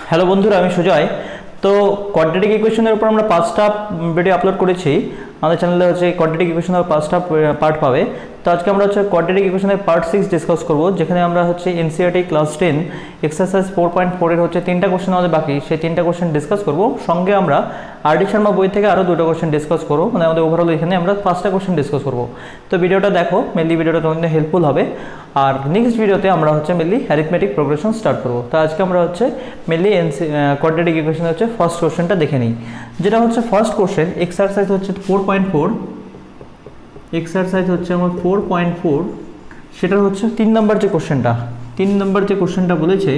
Hello বন্ধুরা, আমি সুজয়। তো কোয়াড্রেটিক ইকুয়েশনের উপর আমরা 5টা ভিডিও আপলোড করেছি আমাদের চ্যানেলে। হচ্ছে কোয়াড্রেটিক ইকুয়েশনের 5টা পার্ট পাবে। তো আজকে আমরা হচ্ছে কোয়াড্রেটিক ইকুয়েশনের পার্ট 6 ডিসকাস করব, যেখানে আমরা হচ্ছে এনসিইআরটি ক্লাস 10 এক্সারসাইজ 4.4 এর হচ্ছে 3টা কোশ্চেন আমাদের বাকি, সেই 3টা কোশ্চেন ডিসকাস করব। সঙ্গে আমরা আর.ডি. শর্মা বই থেকে আরও 2টা কোশ্চেন ডিসকাস করব, মানে আমাদের ওভারঅল এখানে আমরা 5টা কোশ্চেন ডিসকাস করব। তো ভিডিওটা দেখো, মেনলি ভিডিওটা তোমাদের হেল্পফুল হবে। আর নেক্সট ভিডিওতে আমরা হচ্ছে মেনলি অ্যারিথমেটিক প্রোগ্রেশন স্টার্ট করব। তো আজকে আমরা হচ্ছে মেনলি কোয়াড্রেটিক ইকুয়েশন হচ্ছে ফার্স্ট কোশ্চেনটা দেখে নিই, যেটা হচ্ছে ফার্স্ট কোশ্চেন। এক্সারসাইজ হচ্ছে 4.4, এক্সারসাইজ হচ্ছে আমার 4.4, সেটা হচ্ছে 3 নম্বর যে কোশ্চেনটা। 3 নম্বর যে কোশ্চেনটা বলেছে,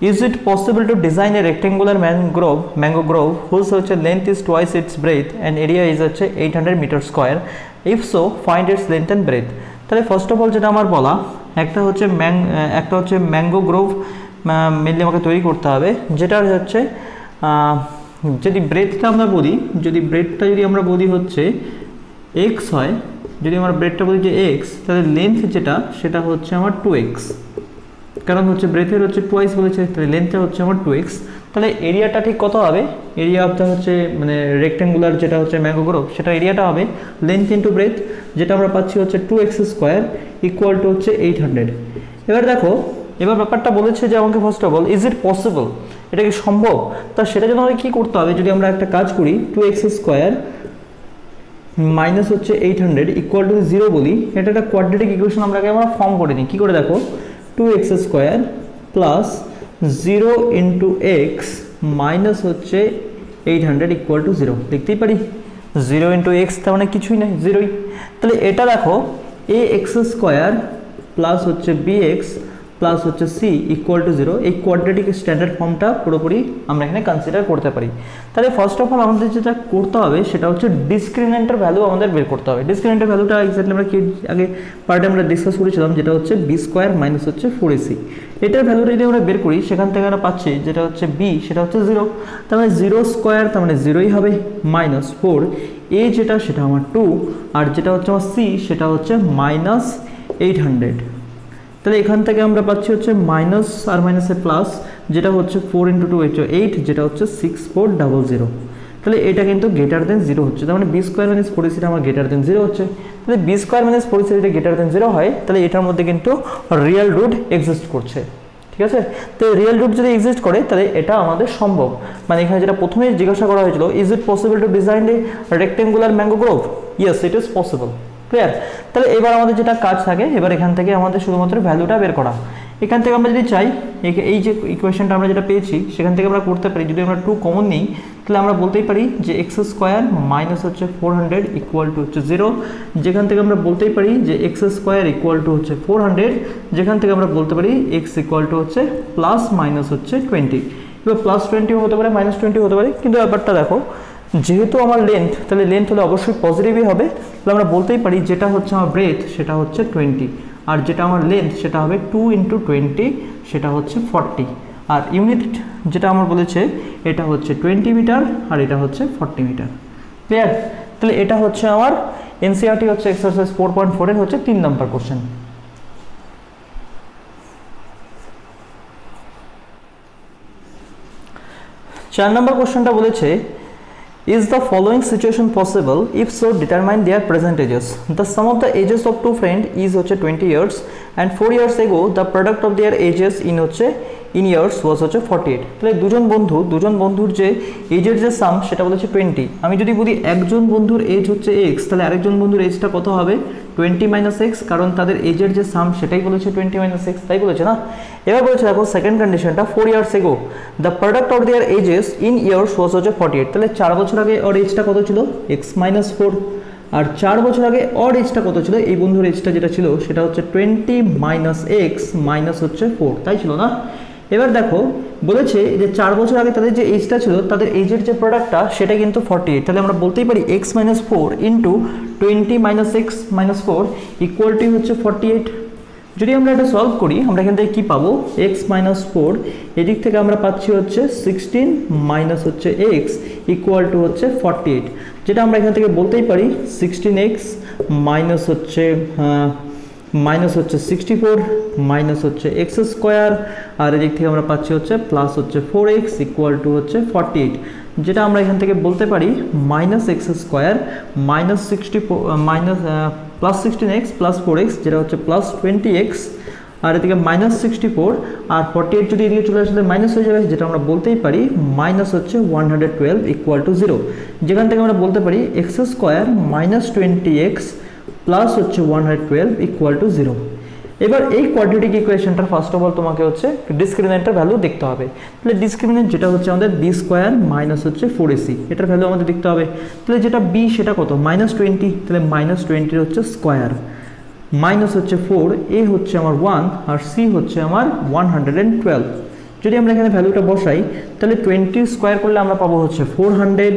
is it possible to design a rectangular mango grove whose হচ্ছে length is twice its breadth and area is হচ্ছে 800 metre square, if so find its length and breadth. তাহলে ফার্স্ট অফ অল যেটা আমার বলা, একটা হচ্ছে ম্যাঙ্গো গ্রোভ মেনলি আমাকে তৈরি করতে হবে, যেটার হচ্ছে যদি ব্রেথটা আমরা বলি, যদি আমরা বলি হচ্ছে এক্স হয়, যদি আমরা ব্রেথটা বলি যে এক্স, তাহলে লেন্থ যেটা সেটা হচ্ছে আমার 2x, কারণ হচ্ছে ব্রেথের হচ্ছে টুয়াইস বলেছে, তাহলে লেন্থটা হচ্ছে আমার 2x। তাহলে এরিয়াটা ঠিক কত হবে? এরিয়া অফ দ্য হচ্ছে মানে রেক্টেঙ্গুলার যেটা হচ্ছে ম্যাঙ্গো গ্রোভ, সেটা এরিয়াটা হবে লেন্থ ইন্টু ব্রেথ, যেটা আমরা পাচ্ছি হচ্ছে 2x স্কোয়ার ইকুয়াল টু হচ্ছে 800। এবার দেখো, এবার ব্যাপারটা বলেছে যে আমাকে first of all is it possible, এটা কি সম্ভব? তা সেটা জন্য আমাকে কী করতে হবে? যদি আমরা একটা কাজ করি, 2x স্কোয়ার মাইনাস হচ্ছে 800 ইকুয়াল টু 0 বলি, এটা একটা কোয়াড্রেটিক ইকুয়েশন আমরা ফর্ম করে নিই। কী করে দেখো, 2x square plus 0 into x minus হচ্ছে 800 ইকুয়াল টু 0 লিখতেই পারি। 0 ইন্টু এক্স তার মানে কিছুই নাই, 0ই। তাহলে এটা দেখো, ax স্কোয়ার প্লাস হচ্ছে bx প্লাস হচ্ছে সি ইকুয়াল টু 0, এই কোয়াড্রেটিক স্ট্যান্ডার্ড ফর্মটা পুরোপুরি আমরা এখানে কনসিডার করতে পারি। তাহলে ফার্স্ট অফ অল আমাদের যেটা করতে হবে সেটা হচ্ছে ডিসক্রিমিনেন্টের ভ্যালু আমাদের বের করতে হবে। ডিসক্রিমিনেন্টের ভ্যালুটা এক্স্যাক্টলি আমরা কি আগে পার্টে আমরা ডিসকাস করেছিলাম, যেটা হচ্ছে বি স্কোয়ার মাইনাস হচ্ছে 4ac। এটার ভ্যালুটা যদি আমরা বের করি, সেখান থেকে আমরা পাচ্ছি যেটা হচ্ছে বি, সেটা হচ্ছে 0, তার মানে 0 স্কোয়ার তার মানে 0ই হবে, মাইনাস 4, এ যেটা সেটা আমার 2, আর যেটা হচ্ছে আমার সি সেটা হচ্ছে মাইনাস 800। তাহলে এখান থেকে আমরা পাচ্ছি হচ্ছে মাইনাস আর মাইনাসের প্লাস, যেটা হচ্ছে 4 ইন্টু 2 হচ্ছে 8, যেটা হচ্ছে 6400। তাহলে এটা কিন্তু গ্রেটার দেন 0 হচ্ছে, তার মানে বি স্কোয়ার মাইনাস 4ac আমার গ্রেটার দেন 0 হচ্ছে। তাহলে বি স্কোয়ার মাইনাস 4ac যদি গ্রেটার দেন 0 হয়, তাহলে এটার মধ্যে কিন্তু রিয়েল রুট এক্সিস্ট করছে, ঠিক আছে? তো রিয়েল রুট যদি এক্সিস্ট করে, তাহলে এটা আমাদের সম্ভব। মানে এখানে যেটা প্রথমেই জিজ্ঞাসা করা হয়েছিল, is it possible to design a rectangular mango Grove? Yes, it is possible. Clear? তাহলে এবার আমাদের যেটা কাজ থাকে, এবার এখান থেকে আমাদের শুধুমাত্র ভ্যালুটা বের করা। এখান থেকে আমরা যদি চাই, এই যে ইকুয়েশনটা আমরা যেটা পেয়েছি সেখান থেকে আমরা করতে পারি, যদি আমরা 2 কমন নিই, তাহলে আমরা বলতেই পারি যে এক্স স্কোয়ার মাইনাস হচ্ছে 400 ইকুয়াল টু হচ্ছে 0, যেখান থেকে আমরা বলতেই পারি যে এক্স স্কোয়ার ইকুয়াল টু হচ্ছে 400, যেখান থেকে আমরা বলতে পারি এক্স ইকুয়াল টু হচ্ছে প্লাস মাইনাস হচ্ছে 20। এবার প্লাস 20 হতে পারে, মাইনাস 20 হতে পারে, কিন্তু ব্যাপারটা দেখো, যেহেতু আমার লেন্থ, তাহলে লেন্থ হলে অবশ্যই পজিটিভই হবে। তাহলে আমরা বলতেই পারি যেটা হচ্ছে আমার ব্রেথ সেটা হচ্ছে 20, আর যেটা আমার লেন্থ সেটা হবে 2 ইন্টু 20, সেটা হচ্ছে 40, আর ইউনিট যেটা আমার বলেছে এটা হচ্ছে 20 মিটার, আর এটা হচ্ছে 40 মিটার। ক্লিয়ার? তাহলে এটা হচ্ছে আমার এনসিইআরটি হচ্ছে এক্সারসাইজ 4.4 এর হচ্ছে 3 নম্বর কোশ্চেন। 4 নম্বর কোশ্চেনটা বলেছে, is the following situation possible? If so, determine their present ages. The sum of the ages of two friends is হচ্ছে 20 years, and 4 years ago the product of their ages in years was হচ্ছে 48. তাহলে দুজন বন্ধুর যে এজের যে সাম সেটা বলেছে 20। আমি যদি বলি একজন বন্ধুর এজ হচ্ছে x, তাহলে আরেকজন বন্ধুর এজটা কত হবে? 20 মাইনাস x, কারণ তাদের এজের যে সাম সেটাই বলেছে 20 মাইনাস x, তাই বলেছে না? এবার বলেছে দেখো সেকেন্ড কন্ডিশনটা, 4 years ago the product of their ages in years was হচ্ছে 48। তাহলে 4 বছর আগে ওর এজটা কত ছিল? x মাইনাস 4, আর 4 বছর আগে ওর এজটা কত ছিল? এই বন্ধুর এজটা যেটা ছিল সেটা হচ্ছে 20 মাইনাস x মাইনাস হচ্ছে 4, তাই ছিল না? এবার দেখো বলেছে যে 4 বছর আগে তাদের যে এজটা ছিল, তাদের এজের যে প্রোডাক্টটা সেটা কিন্তু 48। তাহলে আমরা বলতেই পারি x minus 4 into 20 minus x minus 4 equal to হচ্ছে 48। যদি আমরা এটা সলভ করি, আমরা এখান থেকে কী পাবো? x মাইনাস 4, এদিক থেকে আমরা পাচ্ছি হচ্ছে 16 মাইনাস হচ্ছে x ইকুয়াল টু হচ্ছে 48, যেটা আমরা এখান থেকে বলতেই পারি 16x মাইনাস হচ্ছে মাইনাস হচ্ছে 64 মাইনাস হচ্ছে এক্স স্কোয়ার, আর এদিক থেকে আমরা পাচ্ছি হচ্ছে প্লাস হচ্ছে 4x ইকুয়াল টু হচ্ছে 48, যেটা আমরা এখান থেকে বলতে পারি minus x square minus 64 minus plus 16x plus 4x, যেটা হচ্ছে প্লাস 20x, আর এদিকে মাইনাস 64 আর 48 যদি এদিকে চলে আসলে মাইনাস হয়ে যাবে, যেটা আমরা বলতেই পারি মাইনাস হচ্ছে 112 ইকুয়াল টু 0, যেখান থেকে আমরা বলতে পারি x square minus 20x plus হচ্ছে 112 ইকুয়াল টু 0। এবার এই কোয়াড্রেটিক ইকুয়েশনটার ফার্স্ট অফ অল তোমাকে হচ্ছে ডিসক্রিমিনেন্টের ভ্যালু দেখতে হবে। তাহলে ডিসক্রিমিনেন্ট যেটা হচ্ছে আমাদের বি স্কোয়ার মাইনাস হচ্ছে 4ac, এটার ভ্যালু আমাদের দেখতে হবে। তাহলে যেটা বি সেটা কত মাইনাস 20, তাহলে মাইনাস 20 হচ্ছে স্কোয়ার, মাইনাস হচ্ছে 4, এ হচ্ছে আমার 1 আর সি হচ্ছে আমার 112। যদি আমরা এখানে ভ্যালুটা বসাই তাহলে 20 স্কোয়ার করলে আমরা পাবো হচ্ছে 400,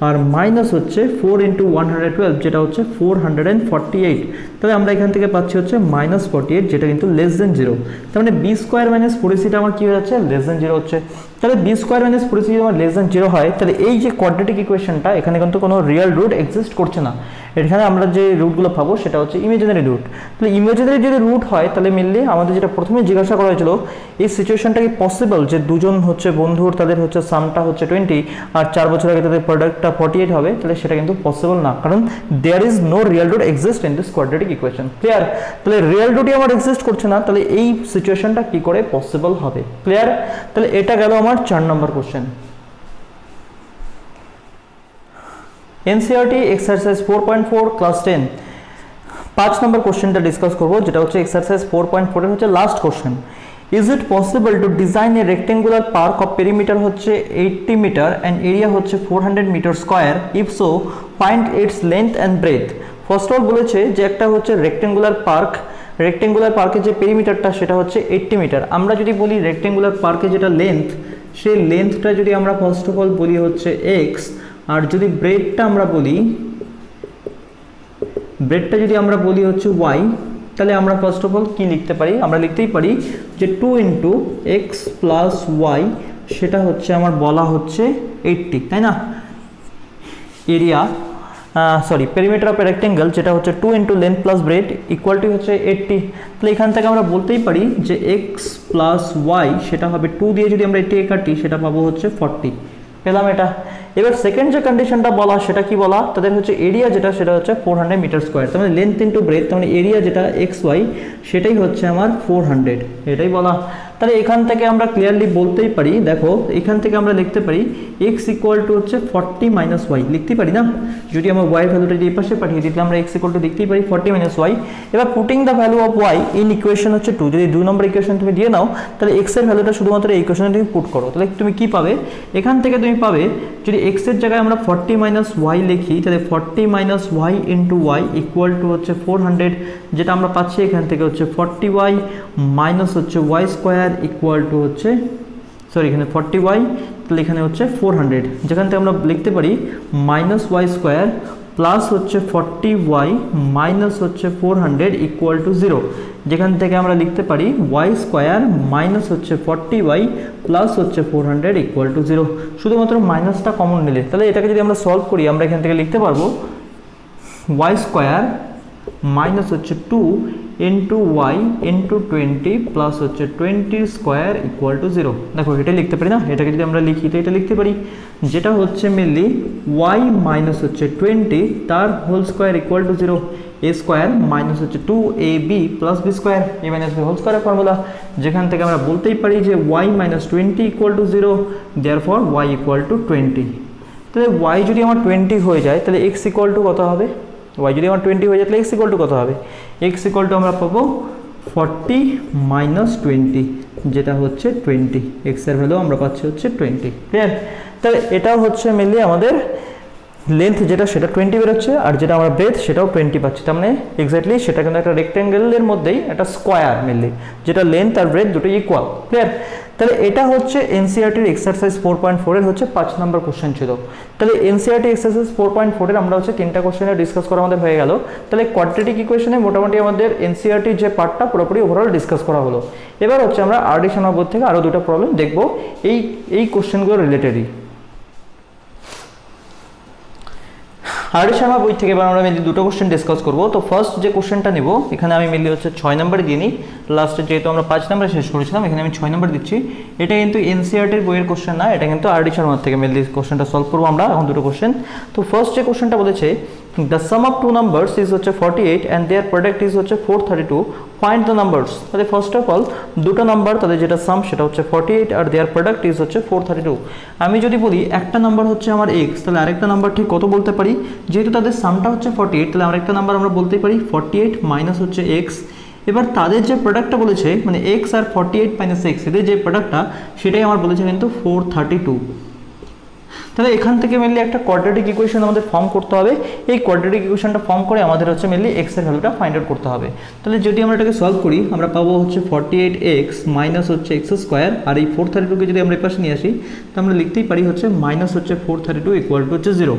আর মাইনাস হচ্ছে 4 ইন্টু 112 যেটা হচ্ছে 448, তাহলে আমরা এখান থেকে পাচ্ছি হচ্ছে মাইনাস 48, যেটা কিন্তু লেস দেন 0। তার মানে বি স্কোয়ার মাইনাস 4ac আমার কী হয়ে যাচ্ছে লেস দেন 0 হচ্ছে। তাহলে বি স্কোয়ার মাইনাস 4ac যদি আমার লেস দেন 0 হয়, তাহলে এই যে কোয়াড্রেটিক ইকুয়েশনটা এখানে কিন্তু কোনো রিয়েল রুট এক্সিস্ট করছে না। এখানে আমরা যে রুটগুলো পাবো সেটা হচ্ছে ইমাজিনারি রুট। তাহলে ইমাজিনারি যদি রুট হয় তাহলে মেনলি আমাদের যেটা প্রথমে জিজ্ঞাসা করা হয়েছিল, এই সিচুয়েশনটা কি পসিবল যে দুজন হচ্ছে বন্ধুর তাদের হচ্ছে সামটা হচ্ছে 20 আর 4 বছর আগে তাদের প্রোডাক্টটা 48 হবে, তাহলে সেটা কিন্তু পসিবল না, কারণ there is no real root exist in this quadratic equation. Clear? তাহলে রিয়েল রুটই আমার এক্সিস্ট করছে না, তাহলে এই সিচুয়েশনটা কি করে পসিবল হবে? ক্লিয়ার? তাহলে এটা গেল আমার 4 number question. NCERT exercise 4.4 class 10 5 number কোশ্চেনটা ডিসকাস করব, যেটা হচ্ছে এক্সারসাইজ 4.4 এর হচ্ছে last question. Is it possible to design a rectangular park of perimeter হচ্ছে 80 মিটার অ্যান্ড এরিয়া হচ্ছে 400 metre square, if so find its length and breadth. First all বলেছে যে একটা হচ্ছে রেক্টেঙ্গুলার পার্কের যে পেরিমিটারটা সেটা হচ্ছে 80 মিটার। আমরা যদি বলি রেক্টেঙ্গুলার পার্কে যেটা লেন্থ, সেই লেন্থটা যদি আমরা ফার্স্ট অফ অল বলি হচ্ছে এক্স, আর যদি ব্রেডটা আমরা বলি হচ্ছে ওয়াই, তাহলে আমরা ফার্স্ট অফ অল কি লিখতে পারি? আমরা লিখতেই পারি যে 2 ইন্টু এক্স প্লাস ওয়াই, সেটা হচ্ছে আমার বলা হচ্ছে 80, তাই না? এরিয়া পেরিমিটার অফ রেক্টেঙ্গেল যেটা হচ্ছে 2 into length plus bread equal to হচ্ছে 80। তাহলে এখান থেকে আমরা বলতেই পারি যে এক্স প্লাস ওয়াই সেটা হবে 2 দিয়ে যদি আমরা 80 কাটি সেটা পাবো হচ্ছে 40, পেলাম এটা। এবার সেকেন্ড যে কন্ডিশনটা বলা সেটা কি বলা, তাদের হচ্ছে এরিয়া যেটা সেটা হচ্ছে 400 মিটার স্কোয়ার, তার মানে লেন্থ ইন্টু ব্রেথ, তার মানে এরিয়া যেটা এক্স ওয়াই সেটাই হচ্ছে আমার 400, এটাই বলা। তাহলে এখান থেকে আমরা ক্লিয়ারলি বলতেই পারি, দেখো এখান থেকে আমরা লিখতে পারি এক্স ইকুয়াল টু হচ্ছে 40 মাইনাস ওয়াই, লিখতে পারি না? যদি আমরা ওয়াই ভ্যালুটা এই পাশে পাঠিয়ে দিই আমরা এক্স ইকুয়াল টু দেখতেই পারি 40 মাইনাস ওয়াই। এবার putting the value of y in equation হচ্ছে 2, যদি 2 নম্বর ইকুয়েশন তুমি দিয়ে নাও তাহলে এক্স এর ভ্যালুটা শুধুমাত্র এই ইকুয়েশনে তুমি পুট করো, তাহলে তুমি কি পাবে? এখান থেকে তুমি পাবে যদি এক্স এর জায়গায় আমরা 40 মাইনাস ওয়াই লিখি, তাহলে 40 minus y into y equal to হচ্ছে 400, যেটা আমরা পাচ্ছি এখান থেকে হচ্ছে 40y মাইনাস হচ্ছে ওয়াই স্কোয়ার ইকুয়াল টু হচ্ছে এখানে 40y, তাহলে এখানে হচ্ছে 400, যেখান থেকে আমরা লিখতে পারি মাইনাস ওয়াই স্কোয়ার প্লাস হচ্ছে 40y মাইনাস হচ্ছে 400 ইকুয়াল টু 0, যেখান থেকে আমরা লিখতে পারি ওয়াই স্কোয়ার মাইনাস হচ্ছে 40y প্লাস হচ্ছে 400 ইকুয়াল টু 0। শুধুমাত্র মাইনাসটা কমন নিলে, তাহলে এটাকে যদি আমরা সলভ করি আমরা এখান থেকে লিখতে পারবো ওয়াই স্কোয়ার মাইনাস হচ্ছে 2 ইন্টু ওয়াই ইন্টু 20 প্লাস হচ্ছে 20 স্কোয়ার ইকুয়াল টু 0। দেখো এটা লিখতে পারি না? এটাকে যদি আমরা লিখি তো এটা লিখতে পারি, যেটা হচ্ছে মেনলি ওয়াই মাইনাস হচ্ছে 20 তার whole square equal to 0, a square minus হচ্ছে 2ab plus b square, a minus b whole স্কোয়ারের ফর্মুলা, যেখান থেকে আমরা বলতেই পারি যে y minus 20 equal to 0, therefore y equal to 20। তাহলে ওয়াই যদি আমার 20 হয়ে যায় তাহলে এক্স ইকুয়াল টু কত হবে? ওয়াই যদি আমার 20 হয়ে যায় তাহলে এক্স ইকুয়াল টু কত হবে? এক্স ইকুয়াল টু আমরা পাবো 40 মাইনাস 20, যেটা হচ্ছে 20, এক্স এর ভ্যালু আমরা পাচ্ছি হচ্ছে 20। ক্লিয়ার? তাহলে এটাও হচ্ছে মেনলি আমাদের লেন্থ যেটা সেটা 20 বেরোচ্ছে, আর যেটা আমরা ব্রেথ সেটাও 20 পাচ্ছি, তার মানে এক্স্যাক্টলি সেটা কিন্তু একটা রেক্টেঙ্গেলের মধ্যেই একটা স্কোয়ার মেনলি, যেটা লেন্থ আর ব্রেথ দুটো ইকুয়াল। ক্লিয়ার? তাহলে এটা হচ্ছে এনসিইআরটির এক্সারসাইজ 4.4 এর হচ্ছে 5 নম্বর কোশ্চেন ছিল। তাহলে এনসিইআরটি এক্সারসাইজ 4.4 এর আমরা হচ্ছে 3টা কোশ্চেনে ডিসকাস করা আমাদের হয়ে গেল। তাহলে কোয়াড্রেটিক ইকুয়েশনে মোটামুটি আমাদের এনসিইআরটির যে পার্টটা পুরোপুরি ওভারঅল ডিসকাস করা হলো। এবার হচ্ছে আমরা আরডিশন বোর্ড থেকে আরও 2টা প্রবলেম দেখব এই কোশ্চেনগুলো রিলেটেডই। আর শর্মা বই থেকে এবার আমরা মেনলি দুটো কোশ্চেন ডিসকাস করব। তো ফার্স্ট যে কোশ্চেনটা নেব এখানে আমি মেনলি হচ্ছে 6 নম্বরে দিয়ে নিই, লাস্টে যেহেতু আমরা 5 নম্বরে শেষ করেছিলাম এখানে আমি 6 নম্বর দিচ্ছি। এটা কিন্তু এনসিইআরটির বইয়ের কোশ্চেন না, এটা কিন্তু আর শর্মা থেকে মেনলি কোশ্চেনটা সলভ করবো আমরা এখন দুটো কোশ্চেন। তো ফার্স্ট যে কোশ্চেনটা বলেছে the sum of two numbers is হচ্ছে 48 and their product is হচ্ছে 432, find the numbers। তাহলে ফার্স্ট অফ অল দুটো নাম্বার তাদের যেটা সাম সেটা হচ্ছে 48 আর দেয়ার প্রোডাক্ট ইজ হচ্ছে 432। আমি যদি বলি একটা নাম্বার হচ্ছে আমার x, তাহলে আরেকটা নাম্বার ঠিক কত বলতে পারি, যেহেতু তাদের সামটা হচ্ছে 48 তাহলে আরেকটা নাম্বার আমরা বলতেই পারি 48 মাইনাস হচ্ছে x। এবার তাদের যে প্রোডাক্টটা বলেছে মানে x আর 48 মাইনাস x এদের যে প্রোডাক্টটা সেটাই আমার বলেছে কিন্তু 432। তাহলে এখান থেকে মেনলি একটা কোয়াড্রেটিক ইকুয়েশন আমাদের ফর্ম করতে হবে। এই কোয়াড্রেটিক ইকুয়েশনটা ফর্ম করে আমাদের হচ্ছে মেনলি x এর ভ্যালুটা ফাইন্ড আউট করতে হবে। তাহলে যদি আমরা এটাকে সলভ করি আমরা পাবো হচ্ছে 48x মাইনাস হচ্ছে x স্কোয়ার, আর এই 432কে যদি আমরা এই পাশে নিয়ে আসি তো আমরা লিখতেই পারি হচ্ছে মাইনাস হচ্ছে 432 ইকুয়াল টু হচ্ছে 0।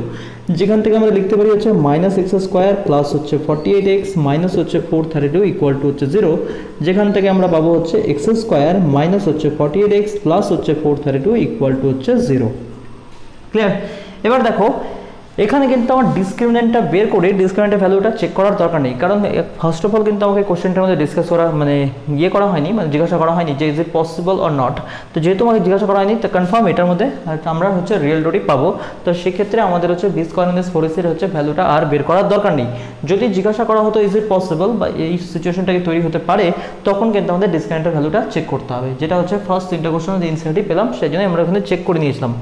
যেখান থেকে আমরা লিখতে পারি হচ্ছে মাইনাস x স্কোয়ার প্লাস হচ্ছে 48x মাইনাস হচ্ছে 432 ইকুয়াল টু হচ্ছে 0। যেখান থেকে আমরা পাবো হচ্ছে x স্কোয়ার মাইনাস হচ্ছে 48x প্লাস হচ্ছে 432 ইকুয়াল টু হচ্ছে 0। ক্লিয়ার? এবার দেখো এখানে কিন্তু আমার ডিসক্রিমিনেন্টটা বের করে ডিসক্রিমিনেন্টের ভ্যালুটা চেক করার দরকার নেই, কারণ ফার্স্ট অফ অল কিন্তু আমাকে কোশ্চেনটার মধ্যে ডিসকাস করা মানে করা হয়নি, মানে জিজ্ঞাসা করা হয়নি যে is it possible or not. তো যেহেতু আমাকে জিজ্ঞাসা করা হয়নি তো কনফার্ম এটার মধ্যে আমরা হচ্ছে রিয়েল রুটই পাবো। তো সেক্ষেত্রে আমাদের হচ্ছে বি স্কোয়ার মাইনাস 4ac হচ্ছে ভ্যালুটা আর বের করার দরকার নেই। যদি জিজ্ঞাসা করা হতো ইজ ইট পসিবল বা এই সিচুয়েশনটাকে তৈরি হতে পারে তখন কিন্তু আমাদের ডিসক্রিমিনেন্টের ভ্যালুটা চেক করতে হবে, যেটা হচ্ছে ফার্স্ট তিনটা কোশ্চেন যে ইনসিডেন্টই পেলাম সেই জন্য আমরা ওখানে চেক করে নিয়েছিলাম।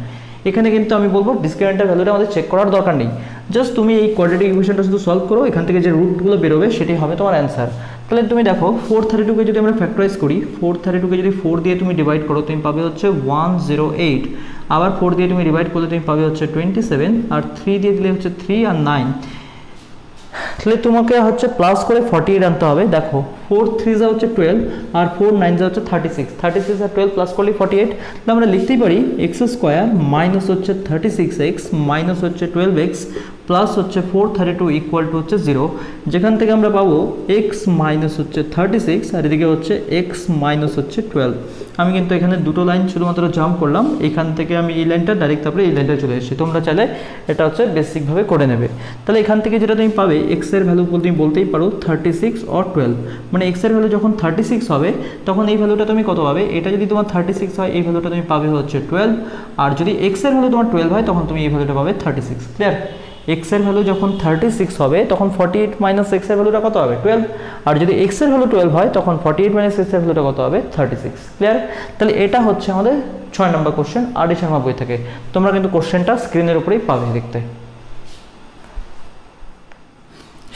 এখানে কিন্তু আমি বলবো ডিসক্রিমিনেন্টের ভ্যালুটা আমাদের চেক করার দরকার নেই, জাস্ট তুমি এই কোয়াড্রেটিক ইকুয়েশনটা শুধু সলভ করো, এখান থেকে যে রুটগুলো বেরোবে সেটাই হবে তোমার অ্যান্সার। তাহলে তুমি দেখো 432কে যদি আমরা ফ্যাক্টরাইজ করি, 432কে যদি 4 দিয়ে তুমি ডিভাইড করো তুমি পাবে হচ্ছে 108, আবার 4 দিয়ে তুমি ডিভাইড করলে তুমি পাবে হচ্ছে 27, আর 3 দিয়ে দিলে হচ্ছে 3 আর 9। তাহলে তোমাকে হচ্ছে প্লাস করে 48 আনতে হবে। দেখো 4 3 যা হচ্ছে 12 আর 4 9 যা হচ্ছে 36, 36 আর 12 প্লাস করলে 48। তাহলে আমরা লিখতেই পারি এক্স স্কোয়ার মাইনাস হচ্ছে 36x মাইনাস হচ্ছে 12x প্লাস হচ্ছে 432 ইকুয়াল টু হচ্ছে 0। যেখান থেকে আমরা পাবো x মাইনাস হচ্ছে 36 আর এদিকে হচ্ছে x মাইনাস হচ্ছে 12। আমি কিন্তু এখানে দুটো লাইন শুধুমাত্র জাম্প করলাম, এখান থেকে আমি এই লাইনটা ডাইরেক্ট তারপরে এই লাইনটা চলে এসেছি, তোমরা চাইলে এটা হচ্ছে বেসিকভাবে করে নেবে। তাহলে এখান থেকে যেটা তুমি পাবে x এর ভ্যালু তুমি বলতেই পারো 36 অর 12, মানে x এর ভ্যালু যখন 36 হবে তখন এই ভ্যালুটা তুমি কত পাবে, এটা যদি তোমার 36 হয় এই ভ্যালুটা তুমি পাবে হচ্ছে 12, আর যদি x এর ভ্যালু তোমার 12 হয় তখন তুমি এই ভ্যালুটা পাবে 36। ক্লিয়ার? x এর ভ্যালু যখন 36 হবে তখন 48 মাইনাস x এর ভ্যালুটা কত হবে 12, আর যদি x এর ভ্যালু 12 হয় তখন 48 মাইনাস x এর ভ্যালুটা কত হবে 36। ক্লিয়ার? তাহলে এটা হচ্ছে আমাদের 6 নম্বর কোশ্চেন আর ডি শর্মা বই থেকে। তোমরা কিন্তু কোশ্চেনটা স্ক্রিনের উপরেই পাবে দেখতে।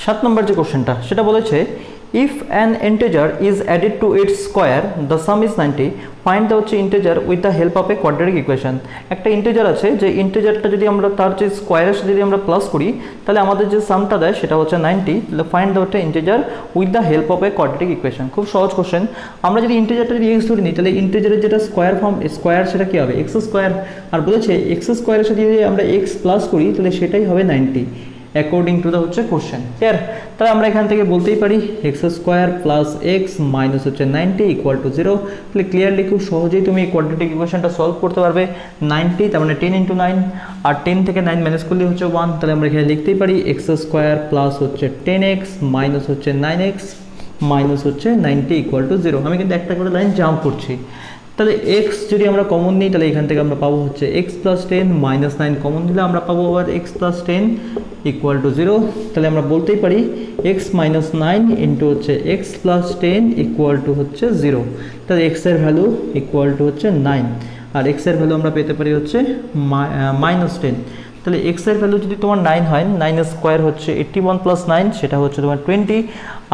7 নম্বর যে কোশ্চেনটা সেটা বলেছে if an integer is added to its square the sum is 90, find the হচ্ছে integer with the help of a quadratic equation। একটা ইন্টিজার আছে যে ইন্টিজারটা যদি আমরা তার যে স্কোয়ারের সাথে যদি আমরা প্লাস করি তাহলে আমাদের যে সামটা দেয় সেটা হচ্ছে 90। তাহলে ফাইন্ড দ্য হচ্ছে integer with the help of A quadratic equation. খুব সহজ কোশ্চেন। আমরা যদি ইন্টিজারটা যদি এক্স ধরে নিই তাহলে ইন্টিজারের যেটা স্কোয়ার ফর্ম স্কোয়ার সেটা কি হবে এক্স স্কোয়ার, আর বলেছে এক্স স্কোয়ারের সাথে যদি আমরা এক্স প্লাস করি তাহলে সেটাই হবে 90 অ্যাকর্ডিং টু দ্য হচ্ছে কোশ্চেন। ক্লিয়ার? তাহলে আমরা এখান থেকে বলতেই পারি x square plus x minus হচ্ছে 90 ইকুয়াল টু 0। তাহলে ক্লিয়ারলি খুব সহজেই তুমি এই কোয়াড্রেটিক ইকুয়েশনটা সলভ করতে পারবে। 90 তার মানে 10 × 9, আর 10 থেকে 9 মাইনাস করলে হচ্ছে 1। তাহলে আমরা এখানে লিখতেই পারি এক্স স্কোয়ার প্লাস হচ্ছে 10x মাইনাস হচ্ছে 9x মাইনাস হচ্ছে 90 ইকুয়াল টু 0। আমি কিন্তু একটা করে লাইন জাম্প করছি। তাহলে x যদি আমরা কমন নিই তাহলে এখান থেকে আমরা পাবো হচ্ছে x প্লাস 10 মাইনাস 9 কমন দিলে আমরা পাবো আবার x প্লাস 10 ইকুয়াল টু 0। তাহলে আমরা বলতেই পারি x মাইনাস 9 ইন্টু হচ্ছে x প্লাস 10 ইকুয়াল টু হচ্ছে 0। তাহলে x এর ভ্যালু ইকুয়াল টু হচ্ছে 9, আর x এর ভ্যালু আমরা পেতে পারি হচ্ছে মাইনাস 10। তাহলে x এর ভ্যালু যদি তোমার 9 হয় 9 স্কোয়ার হচ্ছে 81 প্লাস 9 সেটা হচ্ছে তোমার 20,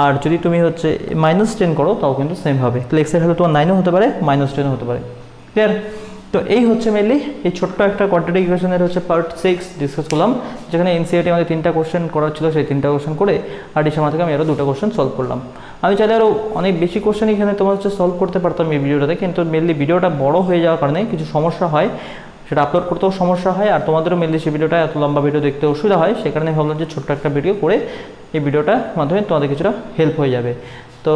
আর যদি তুমি হচ্ছে মাইনাস 10 করো তাও কিন্তু সেম হবে। তাহলে x এর ভ্যালু তোমার 9ও হতে পারে মাইনাস 10ও হতে পারে। ক্লিয়ার? তো এই হচ্ছে মেনলি এই ছোট্ট একটা কোয়াড্রেটিক ইকুয়েশনের হচ্ছে পার্ট 6 ডিসকাস করলাম, যেখানে এনসিইআরটি আমাদের 3টা কোশ্চেন করার ছিল, সেই 3টা কোশ্চেন করে আর ডি শর্মা থেকে আমি আরও 2টা কোশ্চেন সলভ করলাম। আমি চাইলে আরও অনেক বেশি কোশ্চেন এখানে তোমার হচ্ছে সলভ করতে পারতাম এই ভিডিওটাতে, কিন্তু মেনলি ভিডিওটা বড় হয়ে যাওয়ার কারণে কিছু সমস্যা হয়, সেটা আপলোড করতেও সমস্যা হয়, আর তোমাদেরও মেনলি সেই ভিডিওটা এত লম্বা ভিডিও দেখতে অসুবিধা হয়। সেই কারণে ভাবলাম যে ছোট্ট একটা ভিডিও করে এই ভিডিওটার মাধ্যমে তোমাদের কিছুটা হেল্প হয়ে যাবে। তো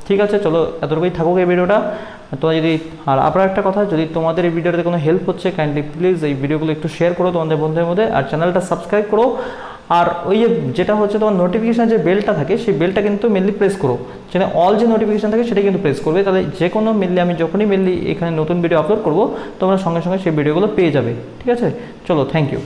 ঠিক আছে, চলো এতটুকুই থাকুক এই ভিডিওটা। তোমরা যদি আর আপনার একটা কথা, যদি তোমাদের এই ভিডিওতে কোনো হেল্প হচ্ছে কাইন্ডলি প্লিজ এই ভিডিওগুলো একটু শেয়ার করো তোমাদের বন্ধুদের মধ্যে, আর চ্যানেলটা সাবস্ক্রাইব করো। আর ওই যেটা হচ্ছে তোমার নোটিফিকেশান যে বেলটা থাকে সেই বেলটা কিন্তু মেনলি প্রেস করো, সেখানে অল যে নোটিফিকেশান থাকে সেটা কিন্তু প্রেস করবে, তাহলে যে কোনো মেনলি আমি যখনই মেনলি এখানে নতুন ভিডিও আপলোড করবো তোমরা সঙ্গে সঙ্গে সেই ভিডিওগুলো পেয়ে যাবে। ঠিক আছে, চলো, থ্যাংক ইউ।